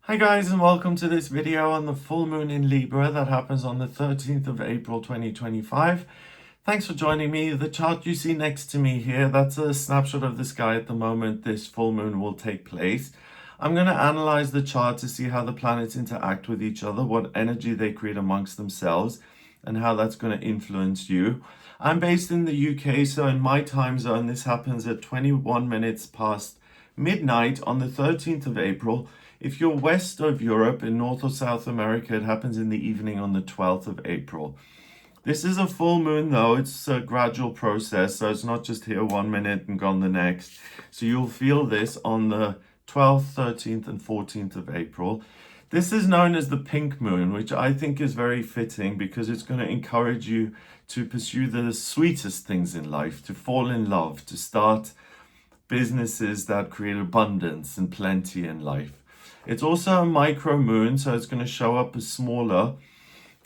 Hi guys, and welcome to this video on the full moon in Libra that happens on the 13th of April 2025. Thanks for joining me. The chart you see next to me here, that's a snapshot of the sky at the moment this full moon will take place. I'm going to analyze the chart to see how the planets interact with each other, what energy they create amongst themselves, and how that's going to influence you. I'm based in the UK, so in my time zone, this happens at 21 minutes past midnight on the 13th of April. If you're west of Europe, in North or South America, it happens in the evening on the 12th of April. This is a full moon though, it's a gradual process, so it's not just here 1 minute and gone the next. So you'll feel this on the 12th, 13th and 14th of April. This is known as the pink moon, which I think is very fitting because it's going to encourage you to pursue the sweetest things in life, to fall in love, to start businesses that create abundance and plenty in life. It's also a micro moon, so it's going to show up as smaller.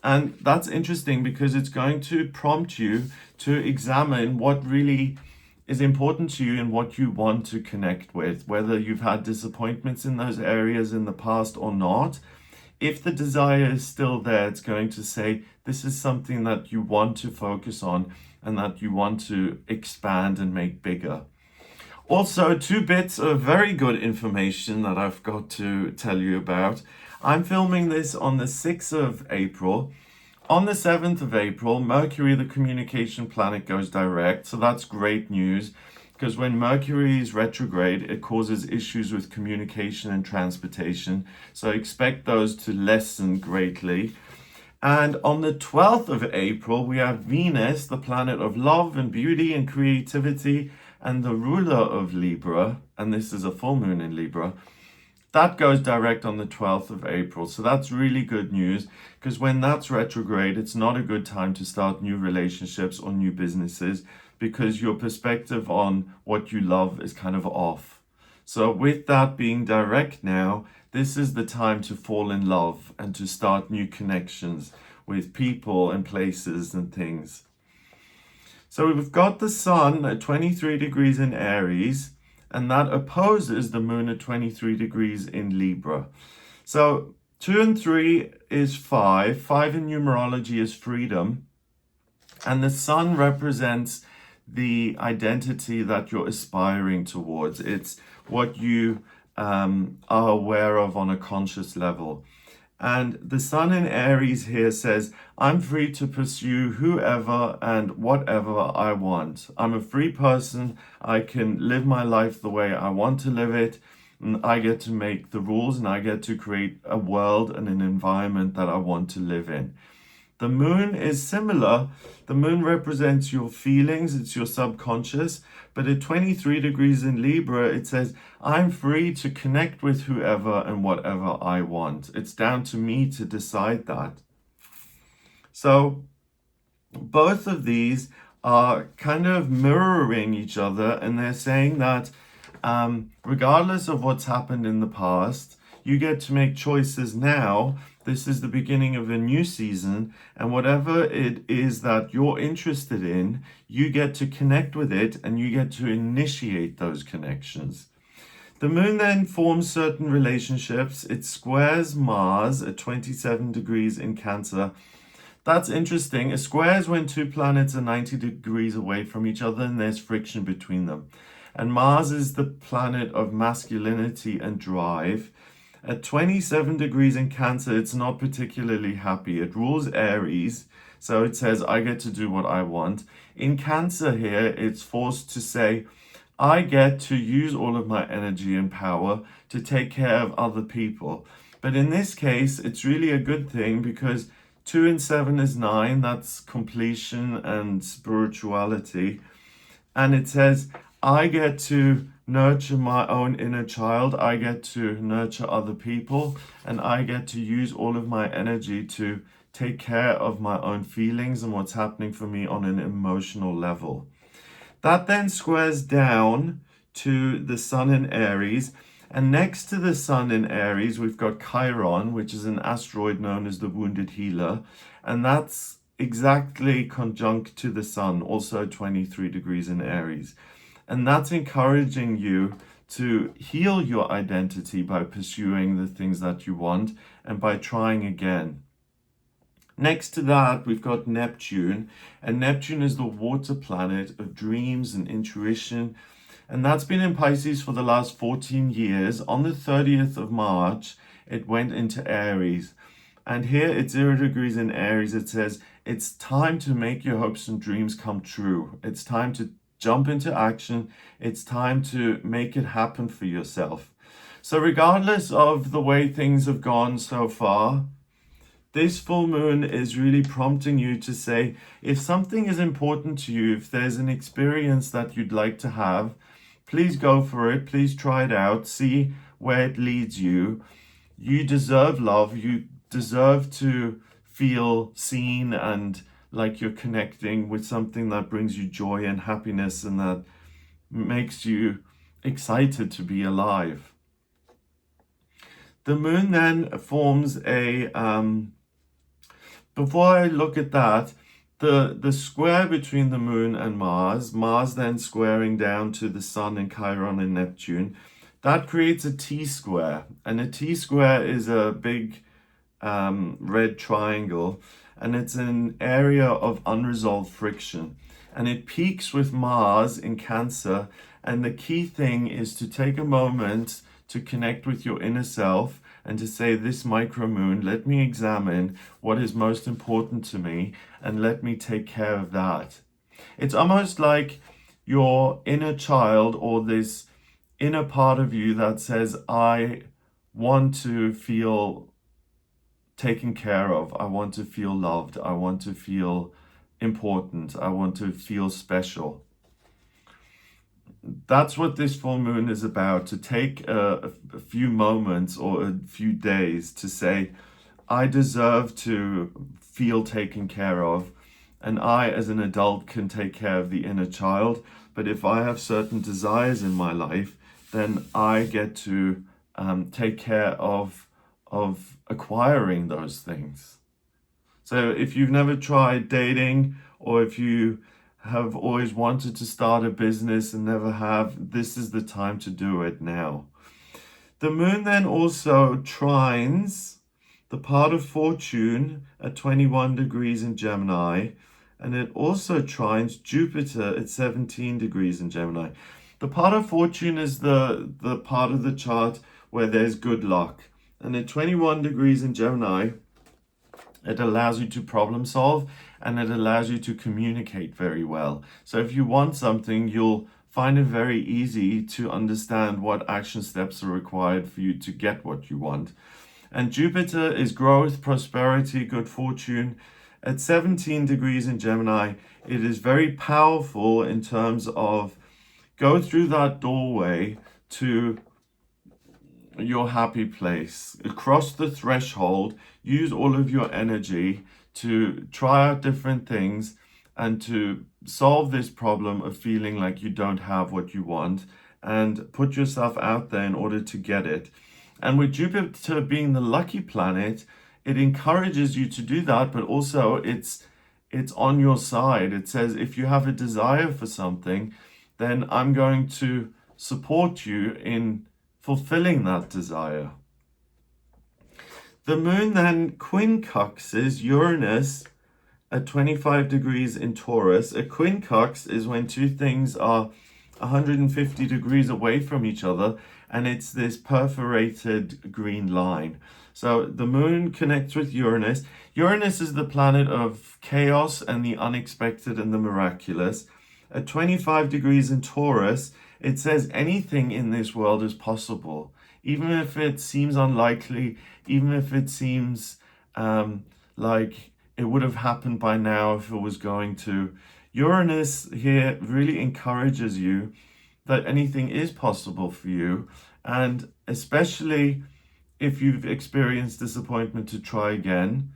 And that's interesting because it's going to prompt you to examine what really is important to you and what you want to connect with, whether you've had disappointments in those areas in the past or not. If the desire is still there, it's going to say this is something that you want to focus on and that you want to expand and make bigger. Also, two bits of very good information that I've got to tell you about. I'm filming this on the 6th of April. On the 7th of April, Mercury, the communication planet, goes direct. So that's great news because when Mercury is retrograde, it causes issues with communication and transportation. So expect those to lessen greatly. And on the 12th of April, we have Venus, the planet of love and beauty and creativity, and the ruler of Libra, and this is a full moon in Libra, that goes direct on the 12th of April. So that's really good news because when that's retrograde, it's not a good time to start new relationships or new businesses because your perspective on what you love is kind of off. So with that being direct now, this is the time to fall in love and to start new connections with people and places and things. So we've got the sun at 23 degrees in Aries, and that opposes the moon at 23 degrees in Libra. So 2 and 3 is 5. 5 in numerology is freedom. And the sun represents the identity that you're aspiring towards. It's what you are aware of on a conscious level. And the sun in Aries here says, I'm free to pursue whoever and whatever I want. I'm a free person. I can live my life the way I want to live it. And I get to make the rules and I get to create a world and an environment that I want to live in. The moon is similar. The moon represents your feelings, it's your subconscious. But at 23 degrees in Libra, it says, I'm free to connect with whoever and whatever I want. It's down to me to decide that. So both of these are kind of mirroring each other, and they're saying that regardless of what's happened in the past, you get to make choices now. This is the beginning of a new season, and whatever it is that you're interested in, you get to connect with it and you get to initiate those connections. The moon then forms certain relationships. It squares Mars at 27 degrees in Cancer. That's interesting. A square is when two planets are 90 degrees away from each other and there's friction between them. And Mars is the planet of masculinity and drive. At 27 degrees in Cancer, it's not particularly happy. It rules Aries, so it says, I get to do what I want. In Cancer here, it's forced to say, I get to use all of my energy and power to take care of other people. But in this case, it's really a good thing because 2 and 7 is 9. That's completion and spirituality. And it says, I get to nurture my own inner child, I get to nurture other people, and I get to use all of my energy to take care of my own feelings and what's happening for me on an emotional level. That then squares down to the sun in Aries, and next to the sun in Aries, we've got Chiron, which is an asteroid known as the Wounded Healer, and that's exactly conjunct to the sun, also 23 degrees in Aries. And that's encouraging you to heal your identity by pursuing the things that you want and by trying again. Next to that, we've got Neptune, and Neptune is the water planet of dreams and intuition, and that's been in Pisces for the last 14 years. On the 30th of March, it went into Aries, and here it's 0 degrees in Aries. It says it's time to make your hopes and dreams come true. It's time to jump into action. It's time to make it happen for yourself. So regardless of the way things have gone so far, this full moon is really prompting you to say, if something is important to you, if there's an experience that you'd like to have, please go for it. Please try it out. See where it leads you. You deserve love. You deserve to feel seen and like you're connecting with something that brings you joy and happiness and that makes you excited to be alive. The moon then forms a before I look at that, the square between the moon and Mars then squaring down to the sun and Chiron and Neptune, that creates a T-square. And a T-square is a big red triangle, and it's an area of unresolved friction. And it peaks with Mars in Cancer, and the key thing is to take a moment to connect with your inner self and to say, this micromoon, let me examine what is most important to me and let me take care of that. It's almost like your inner child or this inner part of you that says, I want to feel taken care of. I want to feel loved. I want to feel important. I want to feel special. That's what this full moon is about, to take a few moments or a few days to say, I deserve to feel taken care of, and I as an adult can take care of the inner child. But if I have certain desires in my life, then I get to take care of acquiring those things. So if you've never tried dating, or if you have always wanted to start a business and never have, this is the time to do it now. The moon then also trines the part of fortune at 21 degrees in Gemini, and it also trines Jupiter at 17 degrees in Gemini. The part of fortune is the part of the chart where there's good luck. And at 21 degrees in Gemini, it allows you to problem solve and it allows you to communicate very well. So if you want something, you'll find it very easy to understand what action steps are required for you to get what you want. And Jupiter is growth, prosperity, good fortune. At 17 degrees in Gemini, it is very powerful in terms of go through that doorway to your happy place, across the threshold, use all of your energy to try out different things and to solve this problem of feeling like you don't have what you want, and put yourself out there in order to get it. And with Jupiter being the lucky planet, it encourages you to do that, but also it's on your side. It says, if you have a desire for something, then I'm going to support you in fulfilling that desire. The moon then quincunxes Uranus at 25 degrees in Taurus. A quincunx is when two things are 150 degrees away from each other, and it's this perforated green line. So the moon connects with Uranus. Uranus is the planet of chaos and the unexpected and the miraculous. At 25 degrees in Taurus, it says anything in this world is possible. Even if it seems unlikely, even if it seems like it would have happened by now if it was going to. Uranus here really encourages you that anything is possible for you, and especially if you've experienced disappointment, to try again.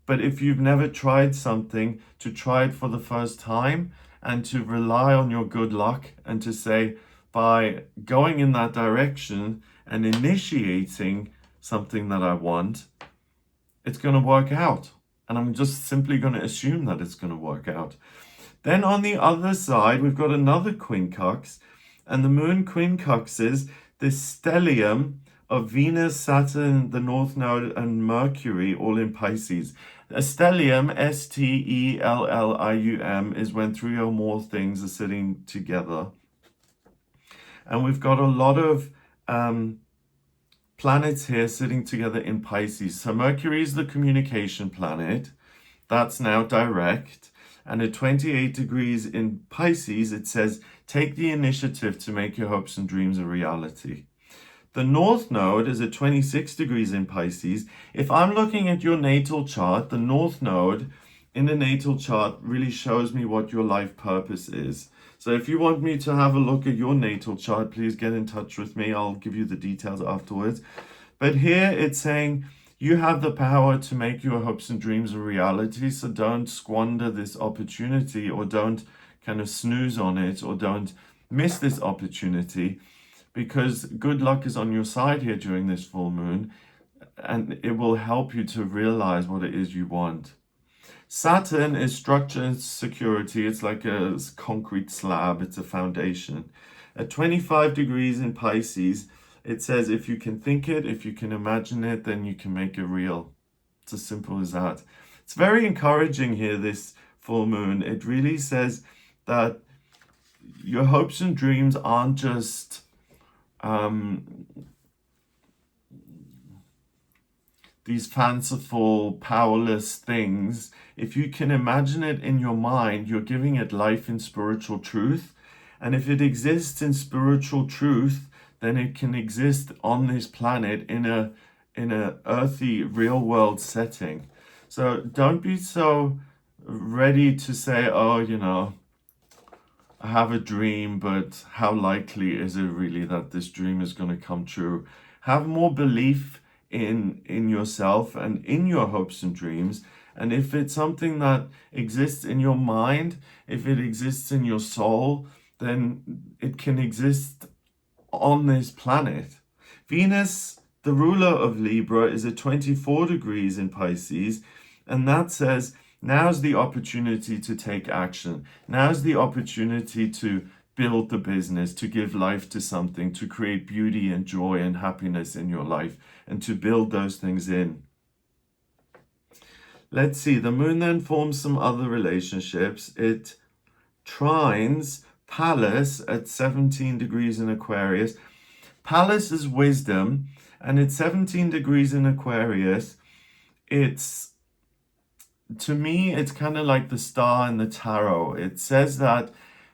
But if you've never tried something, to try it for the first time and to rely on your good luck and to say, by going in that direction and initiating something that I want, it's going to work out. And I'm just simply going to assume that it's going to work out. Then on the other side, we've got another quincunx. And the moon quincunxes this stellium of Venus, Saturn, the North Node, and Mercury, all in Pisces. A stellium, Stellium, is when three or more things are sitting together. And we've got a lot of planets here sitting together in Pisces. So Mercury is the communication planet. That's now direct. And at 28 degrees in Pisces, it says, take the initiative to make your hopes and dreams a reality. The North Node is at 26 degrees in Pisces. If I'm looking at your natal chart, the North Node in the natal chart really shows me what your life purpose is. So if you want me to have a look at your natal chart, please get in touch with me. I'll give you the details afterwards. But here it's saying you have the power to make your hopes and dreams a reality. So don't squander this opportunity, or don't kind of snooze on it, or don't miss this opportunity, because good luck is on your side here during this full moon, and it will help you to realize what it is you want. Saturn is structure and security. It's like a concrete slab. It's a foundation. At 25 degrees in Pisces, it says if you can think it, if you can imagine it, then you can make it real. It's as simple as that. It's very encouraging here, this full moon. It really says that your hopes and dreams aren't just these fanciful, powerless things. If you can imagine it in your mind, you're giving it life in spiritual truth. And if it exists in spiritual truth, then it can exist on this planet in a earthy, real world setting. So don't be so ready to say, oh, you know, I have a dream, but how likely is it really that this dream is going to come true? Have more belief in yourself and in your hopes and dreams. And if it's something that exists in your mind, if it exists in your soul, then it can exist on this planet. Venus, the ruler of Libra, is at 24 degrees in Pisces, and that says now's the opportunity to take action. Now's the opportunity to build the business, to give life to something, to create beauty and joy and happiness in your life, and to build those things in. Let's see, the moon then forms some other relationships. It trines Pallas at 17 degrees in Aquarius. Pallas is wisdom, and at 17 degrees in Aquarius, to me, it's kind of like the star in the tarot. It says that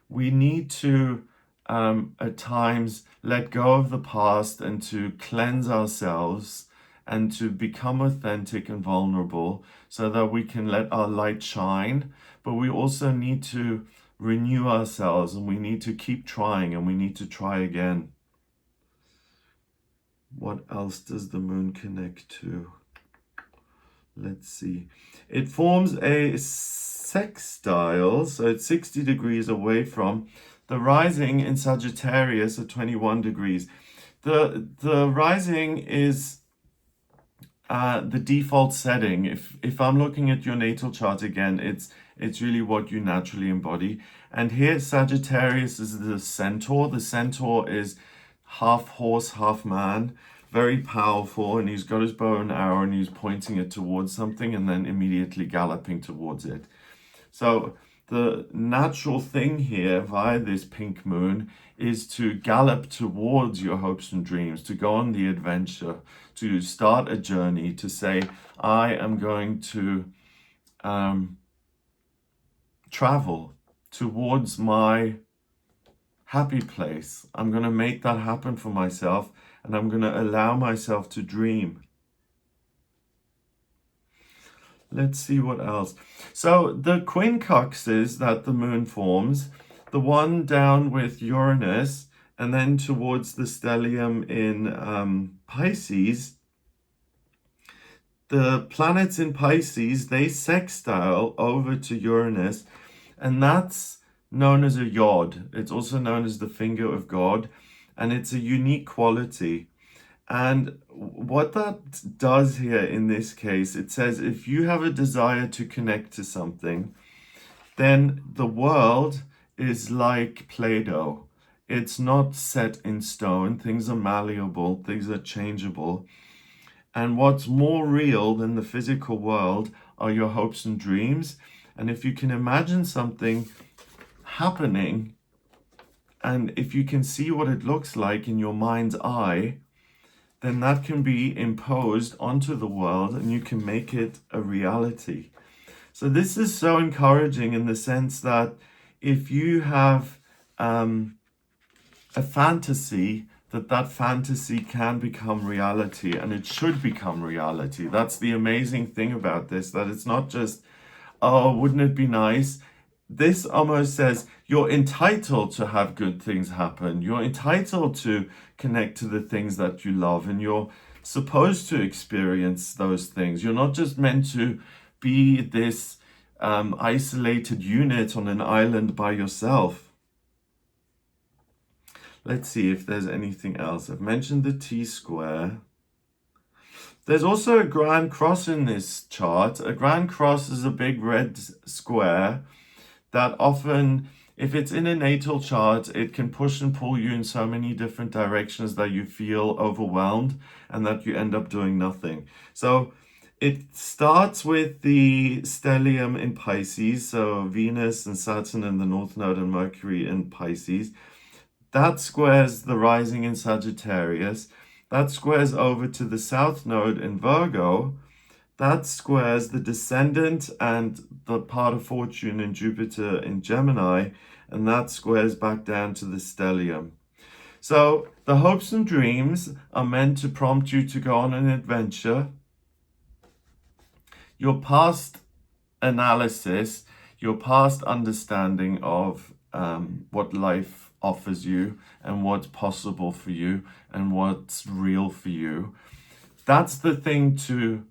we need to, at times, let go of the past and to cleanse ourselves and to become authentic and vulnerable so that we can let our light shine. But we also need to renew ourselves, and we need to keep trying, and we need to try again. What else does the moon connect to? Let's see. It forms a sextile, so it's 60 degrees away from the rising in Sagittarius at 21 degrees. The rising is the default setting. If I'm looking at your natal chart again, it's really what you naturally embody. And here Sagittarius is the centaur. The centaur is half horse, half man. Very powerful, and he's got his bow and arrow, and he's pointing it towards something and then immediately galloping towards it. So the natural thing here via this pink moon is to gallop towards your hopes and dreams, to go on the adventure, to start a journey, to say, I am going to travel towards my happy place. I'm going to make that happen for myself, and I'm going to allow myself to dream. Let's see what else. So the quincunxes that the moon forms, the one down with Uranus and then towards the stellium in Pisces, the planets in Pisces, they sextile over to Uranus, and that's known as a yod. It's also known as the finger of God, and it's a unique quality. And what that does here in this case, it says if you have a desire to connect to something, then the world is like Play-Doh. It's not set in stone. Things are malleable, things are changeable. And what's more real than the physical world are your hopes and dreams. And if you can imagine something happening, and if you can see what it looks like in your mind's eye, then that can be imposed onto the world and you can make it a reality. So this is so encouraging in the sense that if you have a fantasy, that fantasy can become reality, and it should become reality. That's the amazing thing about this, that it's not just, oh, wouldn't it be nice? This almost says you're entitled to have good things happen. You're entitled to connect to the things that you love, and you're supposed to experience those things. You're not just meant to be this isolated unit on an island by yourself. Let's see if there's anything else. I've mentioned the T-square. There's also a grand cross in this chart. A grand cross is a big red square that often, if it's in a natal chart, it can push and pull you in so many different directions that you feel overwhelmed and that you end up doing nothing. So it starts with the stellium in Pisces, so Venus and Saturn in the North Node and Mercury in Pisces. That squares the rising in Sagittarius. That squares over to the South Node in Virgo. That squares the descendant and the part of fortune in Jupiter in Gemini, and that squares back down to the stellium. So the hopes and dreams are meant to prompt you to go on an adventure. Your past analysis, your past understanding of what life offers you and what's possible for you and what's real for you, that's the thing to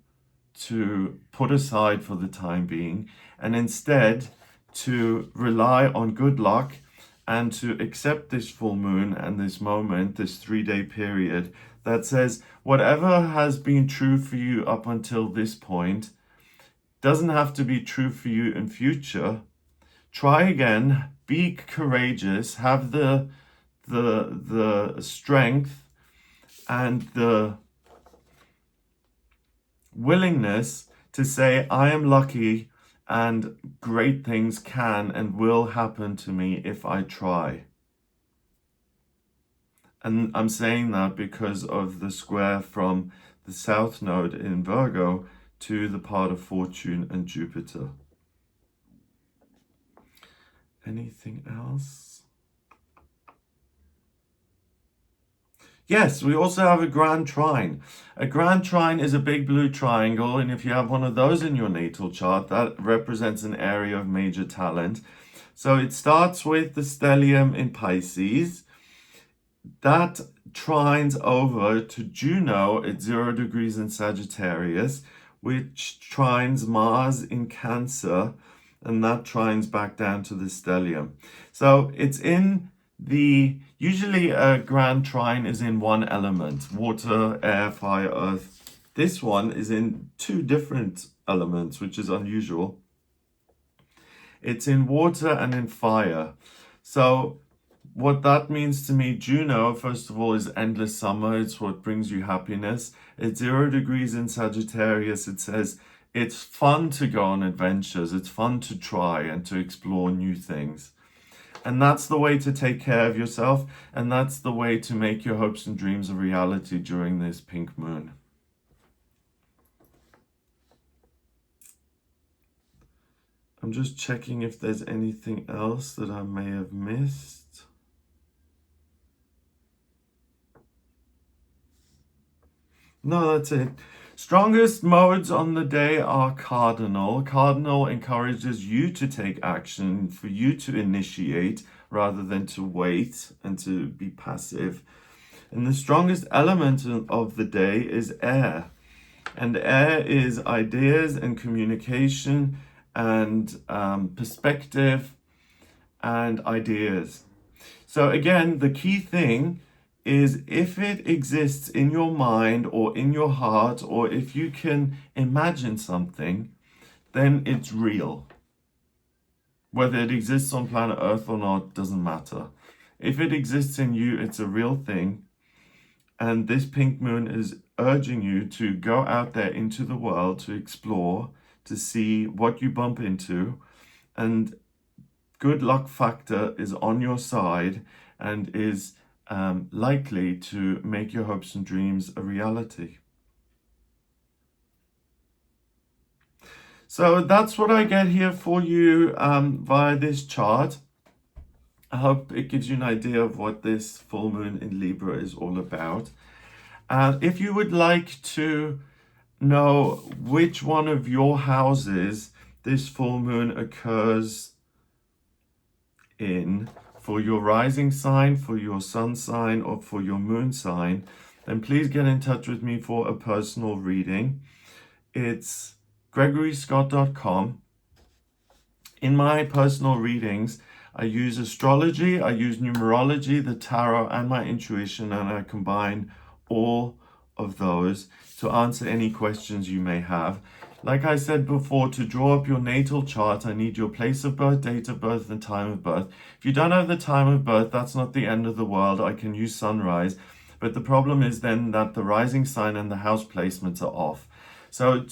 put aside for the time being, and instead to rely on good luck and to accept this full moon and this moment, this 3-day period that says whatever has been true for you up until this point doesn't have to be true for you in future. Try again, be courageous, have the strength and the willingness to say, I am lucky and great things can and will happen to me if I try. And I'm saying that because of the square from the South Node in Virgo to the part of fortune and Jupiter. Anything else? Yes, we also have a grand trine. A grand trine is a big blue triangle, and if you have one of those in your natal chart, that represents an area of major talent. So it starts with the stellium in Pisces. That trines over to Juno at 0 degrees in Sagittarius, which trines Mars in Cancer, and that trines back down to the stellium. So it's in usually a grand trine is in one element, water, air, fire, earth. This one is in 2 different elements, which is unusual. It's in water and in fire. So what that means to me, Juno, first of all, is endless summer. It's what brings you happiness. At 0 degrees in Sagittarius, it says it's fun to go on adventures. It's fun to try and to explore new things. And that's the way to take care of yourself. And that's the way to make your hopes and dreams a reality during this pink moon. I'm just checking if there's anything else that I may have missed. No, that's it. Strongest modes on the day are cardinal. Cardinal encourages you to take action, for you to initiate rather than to wait and to be passive. And the strongest element of the day is air. And air is ideas and communication and perspective and ideas. So again, the key thing is if it exists in your mind or in your heart, or if you can imagine something, then it's real. Whether it exists on planet Earth or not doesn't matter. If it exists in you, it's a real thing. And this pink moon is urging you to go out there into the world, to explore, to see what you bump into. And good luck factor is on your side and is likely to make your hopes and dreams a reality. So that's what I get here for you via this chart. I hope it gives you an idea of what this full moon in Libra is all about. If you would like to know which one of your houses this full moon occurs in, for your rising sign, for your sun sign, or for your moon sign, then please get in touch with me for a personal reading. It's gregoryscott.com. In my personal readings, I use astrology, I use numerology, the tarot, and my intuition, and I combine all of those to answer any questions you may have. Like I said before, to draw up your natal chart, I need your place of birth, date of birth, and time of birth. If you don't have the time of birth, that's not the end of the world. I can use sunrise. But the problem is then that the rising sign and the house placements are off. So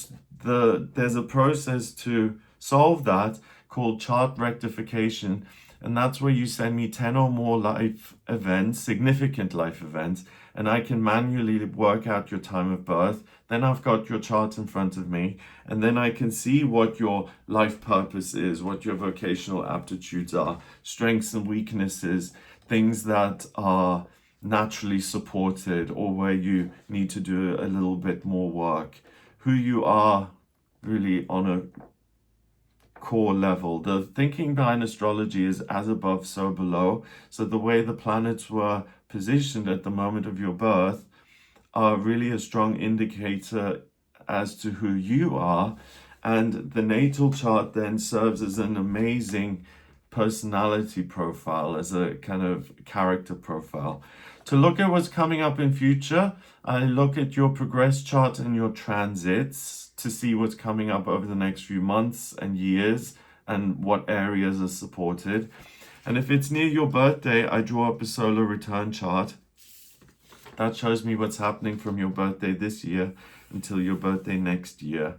there's a process to solve that called chart rectification. And that's where you send me 10 or more life events, significant life events, and I can manually work out your time of birth. Then I've got your chart in front of me, and then I can see what your life purpose is, what your vocational aptitudes are, strengths and weaknesses, things that are naturally supported or where you need to do a little bit more work, who you are really on a core level. The thinking behind astrology is as above, so below. So the way the planets were positioned at the moment of your birth are really a strong indicator as to who you are. And the natal chart then serves as an amazing personality profile, as a kind of character profile. To look at what's coming up in future, I look at your progress chart and your transits to see what's coming up over the next few months and years and what areas are supported. And if it's near your birthday, I draw up a solar return chart. That shows me what's happening from your birthday this year until your birthday next year.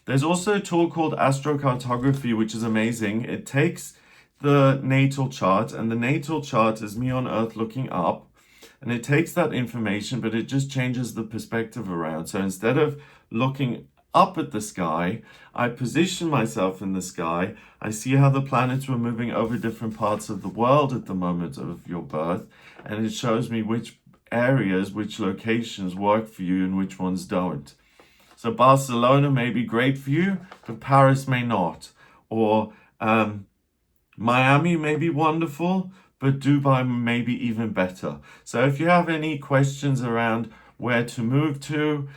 There's also a tool called astrocartography, which is amazing. It takes the natal chart, and the natal chart is me on Earth looking up, and it takes that information, but it just changes the perspective around. So instead of looking up at the sky, I position myself in the sky. I see how the planets were moving over different parts of the world at the moment of your birth, and it shows me which areas, which locations work for you and which ones don't. So Barcelona may be great for you, but Paris may not. Or Miami may be wonderful, but Dubai may be even better. So if you have any questions around where to move to,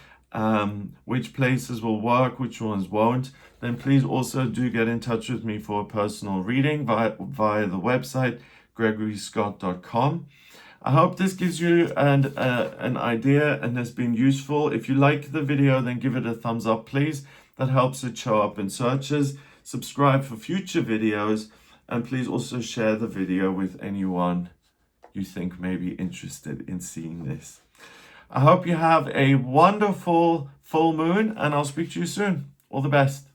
which places will work, which ones won't, then please also do get in touch with me for a personal reading via the website gregoryscott.com. I hope this gives you an idea and has been useful. If you like the video, then give it a thumbs up, please. That helps it show up in searches. Subscribe for future videos, and please also share the video with anyone you think may be interested in seeing this. I hope you have a wonderful full moon, and I'll speak to you soon. All the best.